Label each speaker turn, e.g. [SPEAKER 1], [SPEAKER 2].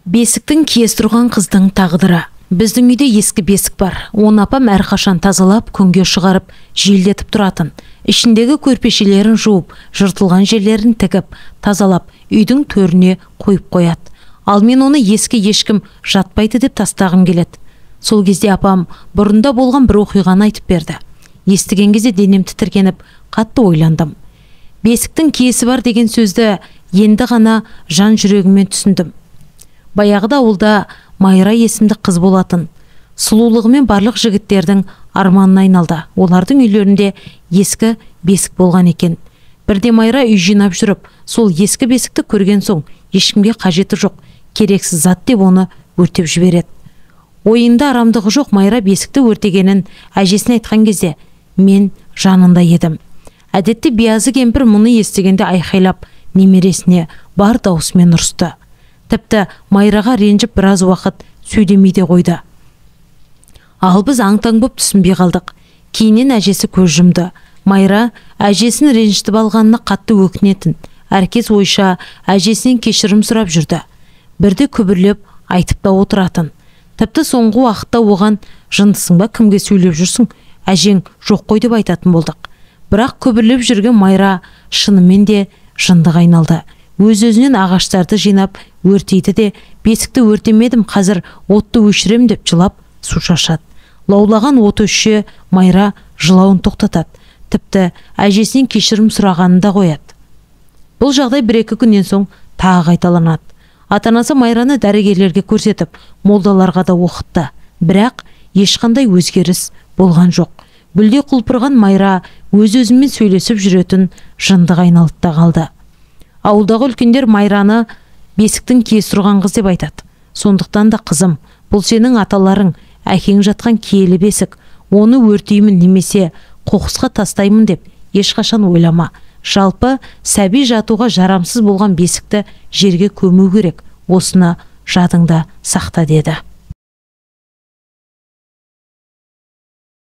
[SPEAKER 1] Бесіктің киез тұрған қыздың тағдыры. Біздің үйде ескі бесік бар. Оны апам әрқашан тазалап, күнге шығарып, желдетіп тұратын. Ішіндегі көрпешелерін жуып, жыртылған жерлерін тігіп, тазалап, үйдің төріне қойып қояды. Ал мен оны ескі ешкім жатпайды деп тастағым келеді. Сол кезде апам бұрында болған бір оқиғаны айтып берді. Естіген кезде денем тітіркеніп, қатты ойландым. Бесіктің киесі бар деген сөзді енді ғана жан жүрегіммен түсіндім. Баяғыда ауылда Майра есімді қыз болатын. Сұлулығымен барлық жігіттердің арманына айналды. Олардың үйлерінде ескі бесік болған екен. Бірде Майра үй жинап жүріп, сол ескі бесікті көрген соң, ешкімге қажеті жоқ, керексіз зат деп оны өртеп жібереді. Ойында арамдығы жоқ Майра бесікті өртегенін әжесіне айтқан кезде, мен жанында едім. Әдетте биязы кемпір мұны естігенде айқайлап, немересіне бар даусымен ұрысты. Тіпті Майраға ренжіп біраз уақыт сөйлемей де қойды. Ал біз аң-таң боп түсінбей қалдық. Кейіннен әжесі көз жұмды. Майра әжесін ренжітіп алғанына қатты өкінетін. Әркез ойша әжесінен кешірім сұрап жүрді. Бірде күбірлеп айтып та отыратын. Тіпті соңғы уақытта оған жындысың ба, кімге сөйлеп жүрсің, әжең жоқ қой деп айтатын болдық. Бірақ күбірлеп жүрген Майра шынымен де жындыға айналды. Өз-өзінен ағаштарды жинап өртейді де, бесікті өртемедім, қазір отты өшірем деп жылап су шашады. Лаулаған от өшше Майра жылауын тоқтатады. Тіпті әжесінен кешірім сұрағанын да қояды. Бұл жағдай 1-2 күннен соң тағы қайталанады. Ата-анасы Майраны дәрігерлерге көрсетіп, молдаларға да оқытты. Бірақ ешқандай өзгеріс болған жоқ. Бүлде құлпырған Майра өз-өзімен сөйлесіп жүретін жындыға айналып та қалды. Ауылдағы үлкендер Майраны бесіктің киесі тұрған қыз деп айтады. Сондықтан да қызым, бұл сенің аталарың, әкең жатқан киелі бесік. Оны өртеймін немесе қоқысқа тастаймын деп ешқашан ойлама. Жалпы сәби жатуға жарамсыз болған бесікті жерге көму керек. Осыны жадыңда сақта деді.